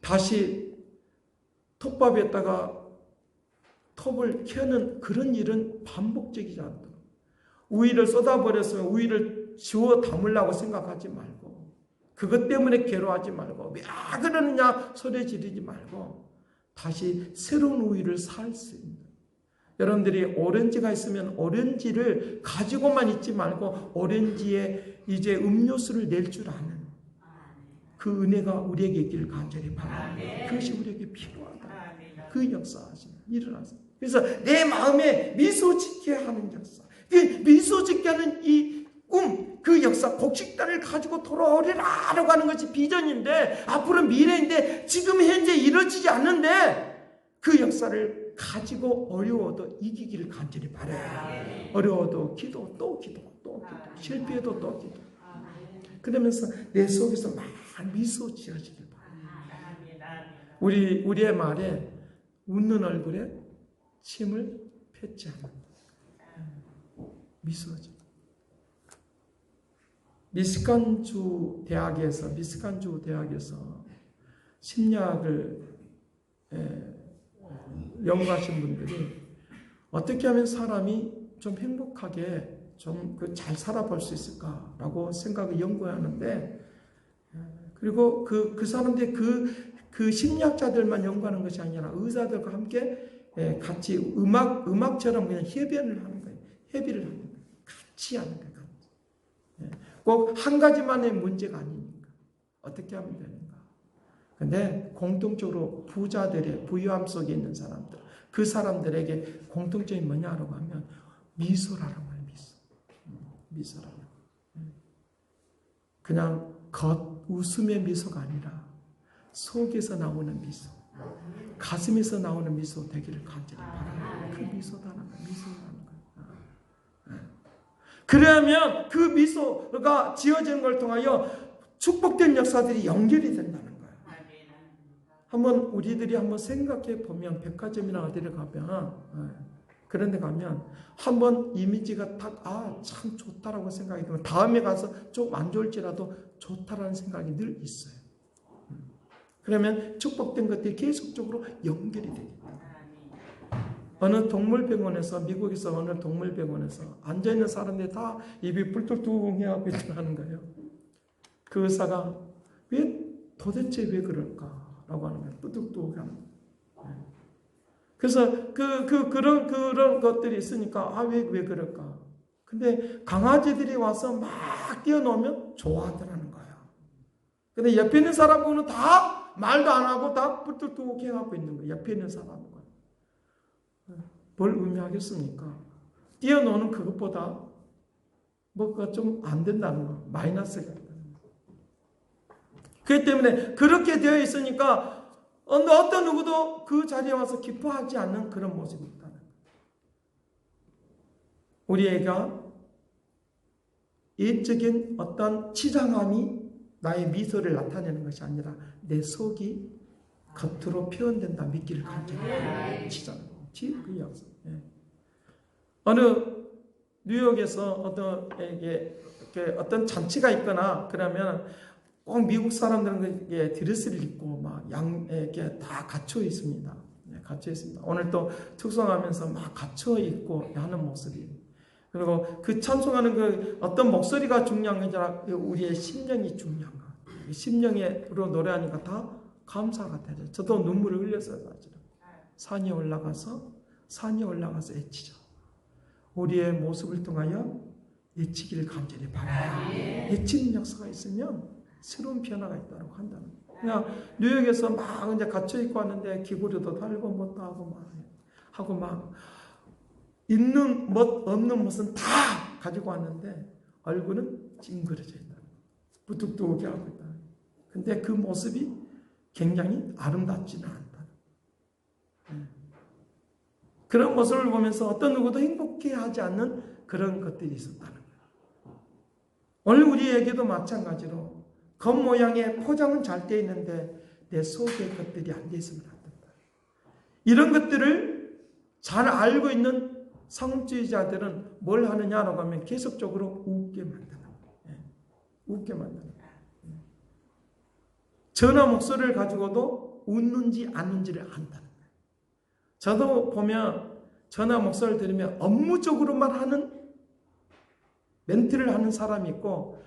다시 톱밥에다가 톱을 켜는 그런 일은 반복적이지 않도록 우유를 쏟아버렸으면 우유를 지워 담으려고 생각하지 말고 그것 때문에 괴로워하지 말고 왜 그러느냐 소리 지르지 말고 다시 새로운 우유를 살 수 있는 여러분들이 오렌지가 있으면 오렌지를 가지고만 있지 말고 오렌지에 이제 음료수를 낼 줄 아는 그 은혜가 우리에게 있기를 간절히 바랍니다. 그것이 우리에게 필요하다. 그 역사하시면 일어나서 그래서 내 마음에 미소 짓게 하는 역사. 그 미소 짓게 하는 이 꿈, 그 역사, 곡식단을 가지고 돌아오리라라고 하는 것이 비전인데, 앞으로 미래인데 지금 현재 이루어지지 않는데 그 역사를 가지고 어려워도 이기기를 간절히 바라요. 어려워도 기도, 또 기도, 또 기도, 실패해도 또 기도. 그러면서 내 속에서 막 미소 지어지길 바라요. 우리의 말에 웃는 얼굴에 침을 뱉지 않는다. 미소지. 미시간주 대학에서 심리학을 연구하신 분들이 어떻게 하면 사람이 좀 행복하게 좀 잘 살아볼 수 있을까라고 생각을 연구하는데, 그리고 그 사람들이 그 심리학자들만 연구하는 것이 아니라 의사들과 함께 같이 음악처럼 그냥 협연을 하는 거예요. 협의를 하는 거예요. 같이 하는 거예요. 꼭 한 가지만의 문제가 아니니까 어떻게 하면 되는가. 근데 공통적으로 부자들의 부유함 속에 있는 사람들, 그 사람들에게 공통점이 뭐냐라고 하면 미소라는 거예요. 미소라는 거예요. 그냥 웃음의 미소가 아니라 속에서 나오는 미소, 가슴에서 나오는 미소 되기를 간절히 바라요. 그 미소라는 거예요. 그러면 그 미소가 지어지는 걸 통하여 축복된 역사들이 연결이 된다는 거예요. 한번 우리들이 한번 생각해 보면, 백화점이나 어디를 가면, 그런 데 가면 한번 이미지가 딱 참 좋다라고 생각이 들면 다음에 가서 좀 안 좋을지라도 좋다라는 생각이 늘 있어요. 그러면 축복된 것들이 계속적으로 연결이 됩니다. 어느 동물병원에서, 미국에서 어느 동물병원에서 앉아있는 사람들이 다 입이 뿔뚝뚝해하고 있다는 거예요. 그 의사가 도대체 왜 그럴까라고 하는 거예요. 뿔뚝뚝하는 거예요. 그래서 그런 것들이 있으니까 왜 그럴까. 근데 강아지들이 와서 막 뛰어놀면 좋아하더라는 거예요. 근데 옆에 있는 사람은 다 말도 안 하고 다 뿔뚝뚝해하고 있는 거예요. 옆에 있는 사람은. 뭘 의미하겠습니까? 뛰어노는 그것보다 뭐가 좀 안 된다는 거, 마이너스가 있다는 거. 그렇기 때문에 그렇게 되어 있으니까 어떤 누구도 그 자리에 와서 기뻐하지 않는 그런 모습이 있다는 거. 우리 애가 일적인 어떤 치장함이 나의 미소를 나타내는 것이 아니라 내 속이 겉으로 표현된다 믿기를 간절히 치장. 그 역사. 어느 뉴욕에서 어떤 잔치가 있거나 그러면 꼭 미국 사람들은 드레스를 입고 막 이렇게 다 갖춰 있습니다. 갖춰 있습니다. 오늘 또 특송하면서 막 갖춰 있고 하는 모습이. 그리고 그 찬송하는 그 어떤 목소리가 중요한 게 아니라 우리의 심령이 중요한 거. 심령으로 노래하니까 다 감사가 되죠. 저도 눈물을 흘렸어요, 사실은. 산이 올라가서 애치죠. 우리의 모습을 통하여 애치기를 간절히 바라요. 애치는 역사가 있으면 새로운 변화가 있다고 한다는 거예요. 그냥 뉴욕에서 막 이제 갇혀 있고 하는데 기구리도 달고 뭣도 하고 막 있는 것 없는 것은 다 가지고 왔는데 얼굴은 찡그러져 있다는 거예요. 부뚝뚝하게 하고 있다는 거예요. 근데 그 모습이 굉장히 아름답지는 않다. 그런 모습을 보면서 어떤 누구도 행복해하지 않는 그런 것들이 있었다는 거예요. 오늘 우리에게도 마찬가지로 겉모양의 포장은 잘 되어 있는데 내 속에 것들이 안 되어 있으면 안 된다. 이런 것들을 잘 알고 있는 상업주의자들은 뭘 하느냐라고 하면 계속적으로 웃게 만드는 거예요. 웃게 만드는 거예요. 전화 목소리를 가지고도 웃는지 않는지를 안다는 거예요. 저도 보면 전화 목소리를 들으면 업무적으로만 하는 멘트를 하는 사람이 있고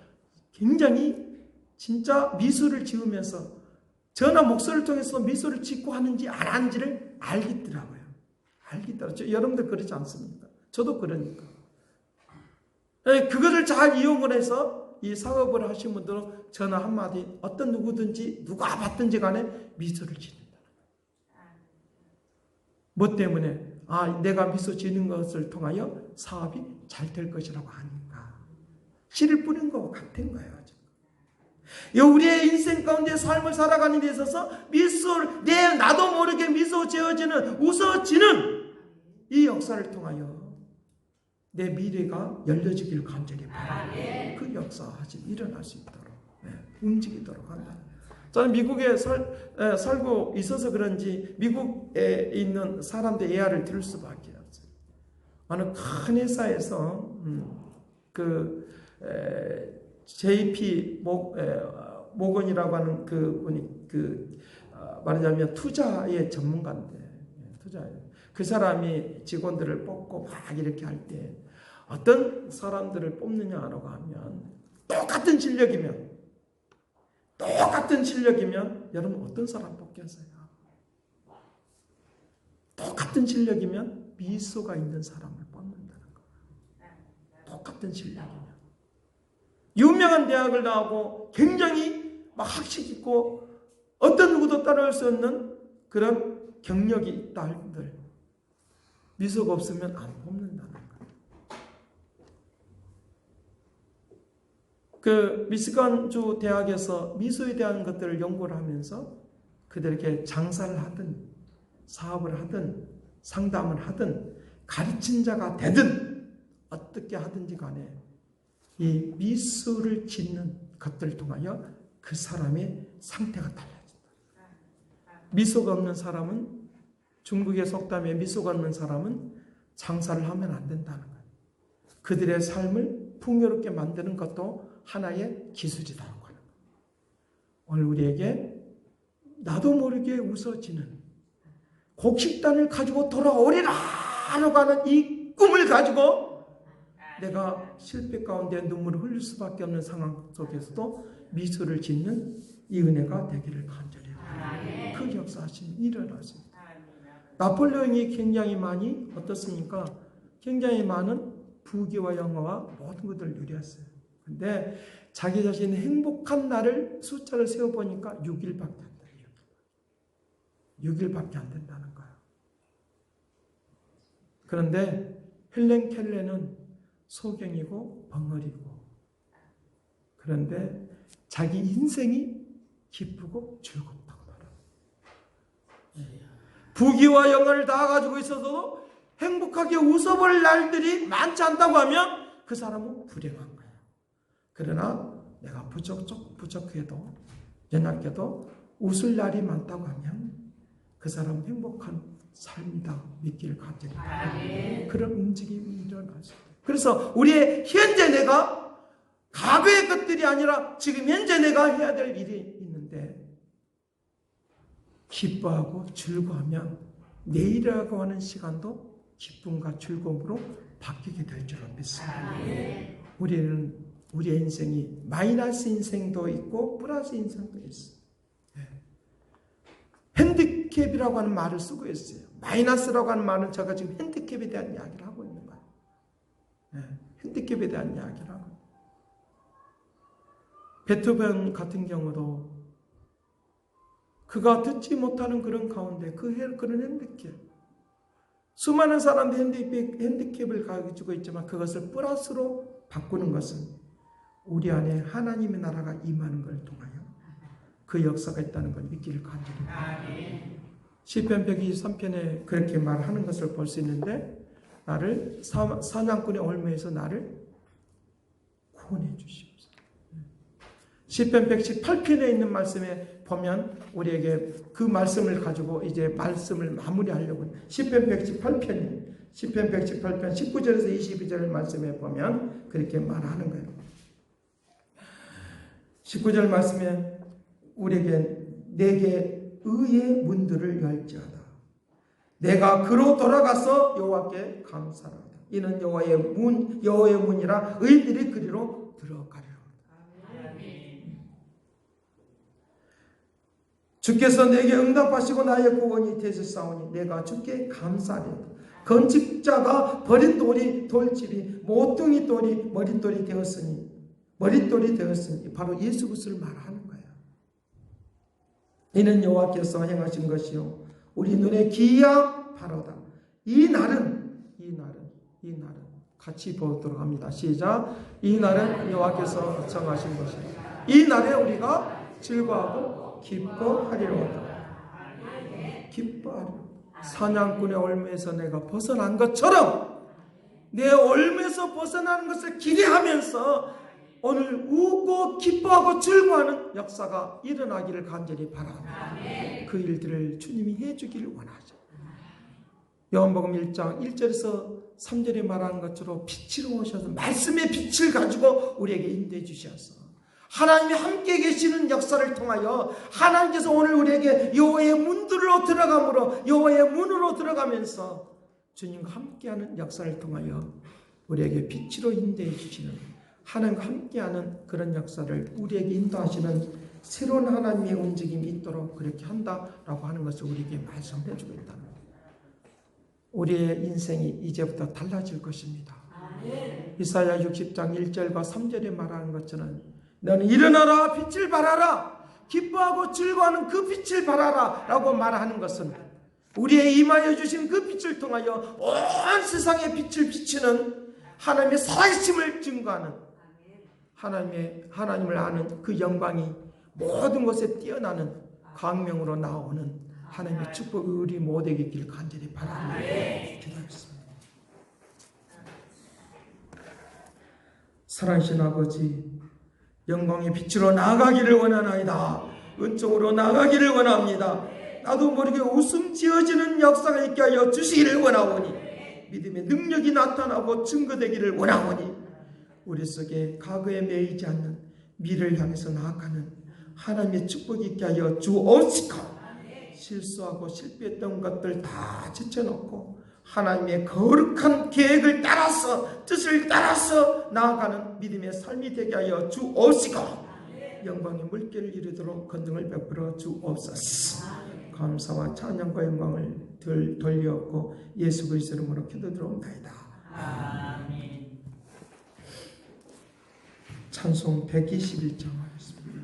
굉장히 진짜 미소를 지으면서 전화 목소리를 통해서 미소를 짓고 하는지 안 하는지를 알겠더라고요. 여러분들 그렇지 않습니까? 저도 그러니까. 그거를 잘 이용을 해서 이 사업을 하신 분들은 전화 한마디 어떤 누구든지 누가 받든지 간에 미소를 짓는다. 뭐 때문에? 내가 미소 짓는 것을 통하여 사업이 잘 될 것이라고 하니까. 씨를 뿌린 것 같은 거예요. 우리의 인생 가운데 삶을 살아가는 데 있어서 나도 모르게 미소 지어지는, 웃어지는 이 역사를 통하여 내 미래가 열려지기를 간절히 바랍니다. 그 역사가 일어날 수 있도록, 움직이도록 한다. 저는 미국에 살고 있어서 그런지 미국에 있는 사람들 이야기를 들을 수밖에 없어요. 어느 큰 회사에서 JP 모건이라고 하는 그분이 말하자면 투자의 전문가인데, 그 사람이 직원들을 뽑고 막 이렇게 할 때 어떤 사람들을 뽑느냐라고 하면 똑같은 실력이면 여러분 어떤 사람 뽑겠어요? 똑같은 실력이면 미소가 있는 사람을 뽑는다는 거예요. 똑같은 실력이면. 유명한 대학을 나오고 굉장히 막 학식 있고 어떤 누구도 따라올 수 없는 그런 경력이 있다 할들 미소가 없으면 안 뽑는다는 거예요. 그 미시간주 대학에서 미소에 대한 것들을 연구를 하면서 그들에게 장사를 하든 사업을 하든 상담을 하든 가르친 자가 되든 어떻게 하든지 간에 이 미소를 짓는 것들을 통하여 그 사람의 상태가 달라진다. 미소가 없는 사람은, 중국의 속담에 미소가 없는 사람은 장사를 하면 안 된다는 거예요. 그들의 삶을 풍요롭게 만드는 것도 하나의 기술이라고 하는 거예요. 오늘 우리에게 나도 모르게 웃어지는 곡식단을 가지고 돌아오리라 하고 하는 이 꿈을 가지고 내가 실패 가운데 눈물을 흘릴 수밖에 없는 상황 속에서도 미소를 짓는 이 은혜가 되기를 간절히 바랍니다. 그 역사하심이 일어나십니다. 나폴레옹이 굉장히 많이 어떻습니까? 굉장히 많은 부귀와 영화와 모든 것들을 누렸어요. 근데 자기 자신의 행복한 날을 숫자를 세어보니까 6일밖에 안 돼요. 6일밖에 안 된다는 거예요. 그런데 헬렌 켈러는 소경이고 벙어리고, 그런데 자기 인생이 기쁘고 즐겁다고 말합니다. 부귀와 영화를 다 가지고 있어도 행복하게 웃어볼 날들이 많지 않다고 하면 그 사람은 불행한 거예요. 그러나 내가 부족해도 연약해도 웃을 날이 많다고 하면 그 사람은 행복한 삶이다 믿기를 간절히 바랍니다. 그런 움직임이 일어났습니다. 그래서 우리의 현재 내가 과거의 것들이 아니라 지금 현재 내가 해야 될 일이 있는데 기뻐하고 즐거워하면 내일이라고 하는 시간도 기쁨과 즐거움으로 바뀌게 될 줄로 믿습니다. 우리는 우리의 인생이 마이너스 인생도 있고 플러스 인생도 있어요. 핸디캡이라고 하는 말을 쓰고 있어요. 마이너스라고 하는 말은 제가 지금 핸디캡에 대한 이야기를 하고 있는 거예요. 핸디캡에 대한 이야기를 하고. 베토벤 같은 경우도 그가 듣지 못하는 그런 가운데 그런 핸디캡, 수많은 사람들이 핸디캡을 가지고 있지만 그것을 플러스로 바꾸는 것은 우리 안에 하나님의 나라가 임하는 걸 통하여 그 역사가 있다는 걸 믿기를 간절히 바랍니다. 시편 123편에 그렇게 말하는 것을 볼 수 있는데 나를 사냥꾼의 올무에서 나를 구원해 주시옵소서. 시편 118편에 있는 말씀에 보면 우리에게 그 말씀을 가지고 이제 말씀을 마무리하려고 시편 118편 19절에서 22절 말씀에 보면 그렇게 말하는 거예요. 19절 말씀에 우리에게 내게 의의 문들을 열지어다. 내가 그로 돌아가서 여호와께 감사하다. 이는 여호와의 문이라 의들이 그리로 들어가리라. 주께서 내게 응답하시고 나의 구원이 되셨사오니 내가 주께 감사하리이다. 건축자가 버린 돌집이 모퉁이 돌이 머릿돌이 되었으니 바로 예수 그리스도를 말하는 거예요. 이는 여호와께서 행하신 것이요 우리 눈에 기이한 바로다. 이 날은 같이 보도록 합니다. 시작. 이 날은 여호와께서 정하신 것이라. 이 날에 우리가 즐거워하고 기뻐하리로다. 기뻐하리로다. 사냥꾼의 올무에서 내가 벗어난 것처럼 내 올무에서 벗어나는 것을 기대하면서 오늘 웃고 기뻐하고 즐거워하는 역사가 일어나기를 간절히 바랍니다. 그 일들을 주님이 해주기를 원하죠. 요한복음 1장 1절에서 3절에 말하는 것처럼 빛으로 오셔서 말씀의 빛을 가지고 우리에게 인도해 주셔서 하나님이 함께 계시는 역사를 통하여 하나님께서 오늘 우리에게 여호와의 문들로 들어가므로 여호와의 문으로 들어가면서 주님과 함께하는 역사를 통하여 우리에게 빛으로 인도해 주시는 하나님과 함께하는 그런 역사를 우리에게 인도하시는 새로운 하나님의 움직임이 있도록 그렇게 한다라고 하는 것을 우리에게 말씀해 주고 있다는 거예요. 우리의 인생이 이제부터 달라질 것입니다. 이사야 60장 1절과 3절에 말하는 것처럼 너는 일어나라 빛을 발하라 기뻐하고 즐거워하는 그 빛을 발하라 라고 말하는 것은 우리의 임하여 주신 그 빛을 통하여 온 세상에 빛을 비치는 하나님의 살아계심을 증거하는 하나님을 아는 그 영광이 모든 것에 뛰어나는 광명으로 나오는 하나님의 축복이 우리 모두에게 있기를 간절히 바랍니다. 기도하겠습니다. 사랑하신 아버지, 영광의 빛으로 나아가기를 원하나이다. 은총으로 나아가기를 원합니다. 나도 모르게 웃음 지어지는 역사가 있게 하여 주시기를 원하오니 믿음의 능력이 나타나고 증거되기를 원하오니 우리 속에 과거에 매이지 않는 미래를 향해서 나아가는 하나님의 축복이 있게 하여 주옵시고 실수하고 실패했던 것들 다 제쳐놓고 하나님의 거룩한 계획을 따라서 뜻을 따라서 나아가는 믿음의 삶이 되게 하여 주옵시고 영광의 물결을 이루도록 건능을 베풀어 주옵소서. 감사와 찬양과 영광을 돌려옵고 예수 그리스도 이름으로 기도드리옵나이다. 아멘. 찬송 121장 하겠습니다.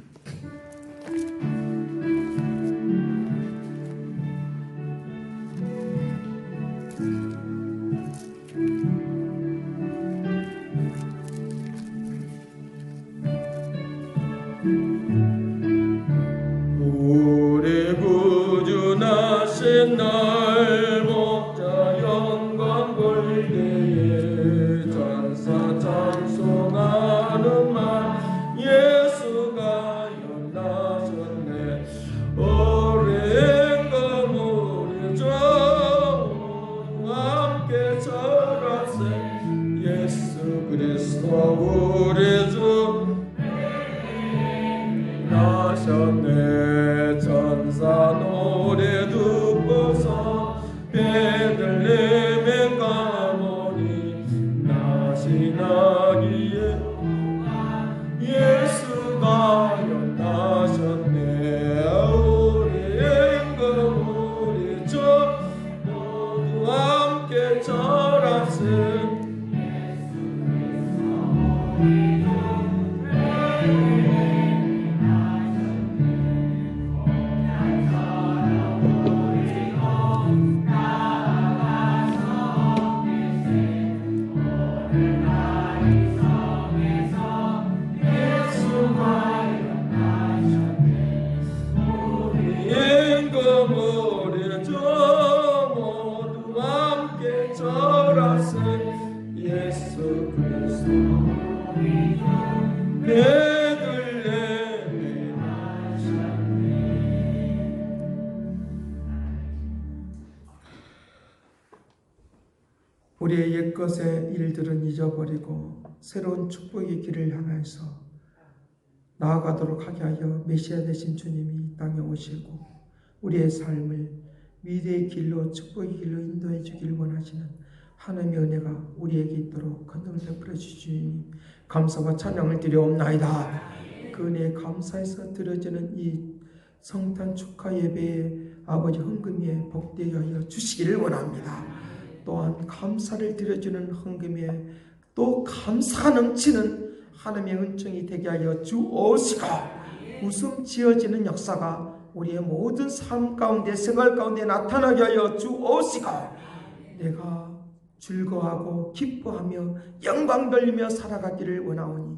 우리 구주나신 날 목자 영광 볼 때에 전사 찬송하는 말 예수가 연나셨네. 오랜가 모르죠 함께 절하세 예수 그리스도 우리 주 나셨네. 전사 노래 듣고서 베들레헴에 가보니 나시나기에 예수가 연나셨네. 우리 임금 우리 주 모두 함께 절하세 예수 그리스도 베들레헴에 나셨네. 우리의 옛것의 일들은 잊어버리고 새로운 축복의 길을 향해서 나아가도록 하게 하여 메시아 되신 주님이 이 땅에 오시고 우리의 삶을 미래의 길로 축복의 길로 인도해 주길 원하시는 하나님의 은혜가 우리에게 있도록 건능을 베풀어 주시니 감사와 찬양을 드려옵나이다. 그 은혜에 감사해서 드려지는 이 성탄 축하 예배에 아버지 헌금에 복되게 하여 주시기를 원합니다. 또한 감사를 드려주는 헌금에 또 감사가 넘치는 하나님의 은총이 되게 하여 주옵시고 웃음 지어지는 역사가 우리의 모든 삶 가운데 생활 가운데 나타나게 하여 주옵시고 내가 즐거워하고 기뻐하며 영광 돌리며 살아가기를 원하오니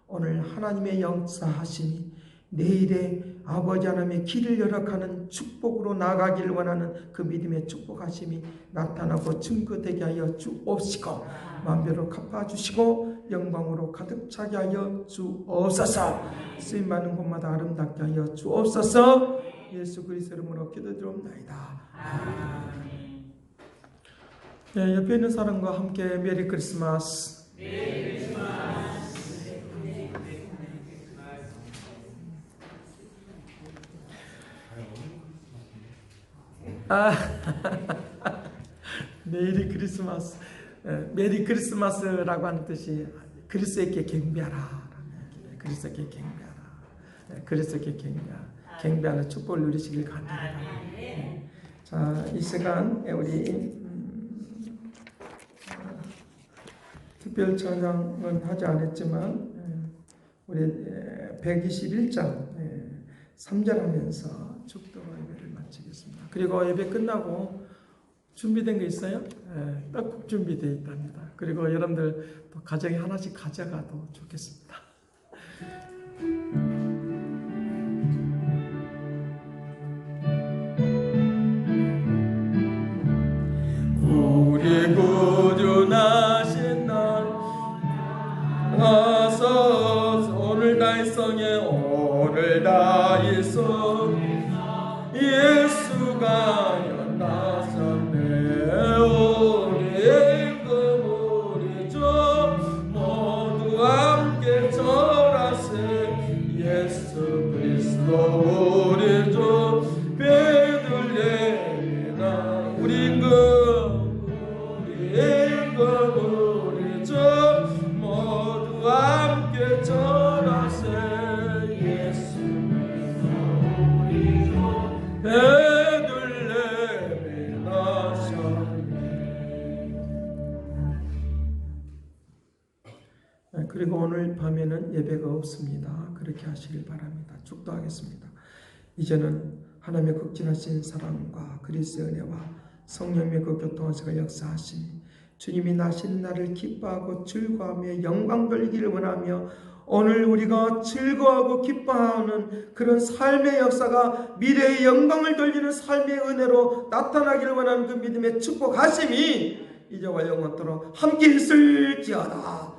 오늘 하나님의 역사하심이 내일의 아버지 하나님의 길을 열어가는 축복으로 나아가기를 원하는 그 믿음의 축복하심이 나타나고 증거되게 하여 주옵시고 만별로 갚아주시고 영광으로 가득 차게 하여 주옵소서. 쓰임받는 곳마다 아름답게 하여 주옵소서. 예수 그리스도 이름으로 기도드리옵나이다. 아멘. 네, 옆에 있는 사람과 함께 메리 크리스마스. 메리 크리스마스. 메리 크리스마스. 메리 크리스마스라고 하는 뜻이 그리스도께 경배하라. 그리스도께 경배하라. 그리스도께 경배하는 축복을 누리시길 간절합니다. 자, 이 시간 우리 특별 찬양은 하지 않았지만 우리 121장 3절 하면서 축도 예배를 마치겠습니다. 그리고 예배 끝나고 준비된 거 있어요? 떡국 준비되어 있답니다. 그리고 여러분들 또 가정에 하나씩 가져가도 좋겠습니다. 우리 구주 나신 날 가서 오늘 달성에 오늘 다이소 예수가 연나셨네. 우리 임금 우리 주 모두 함께 절하세. 예수 그리스도 우리 주 베들레헴이나 우리 임금 우리 주 모두 함께 절하세. 예수 베들레헴에 나셨네. 그리고 오늘 밤에는 예배가 없습니다. 그렇게 하시길 바랍니다. 축도하겠습니다. 이제는 하나님의 극진하신 사랑과 그리스도의 은혜와 성령의 그 교통하시고 역사하시니 주님이 나신 날을 기뻐하고 즐거워하며 영광 돌리기를 원하며 오늘 우리가 즐거워하고 기뻐하는 그런 삶의 역사가 미래의 영광을 돌리는 삶의 은혜로 나타나기를 원하는 그 믿음의 축복하심이 이제와 영원토록 함께 있을지어다.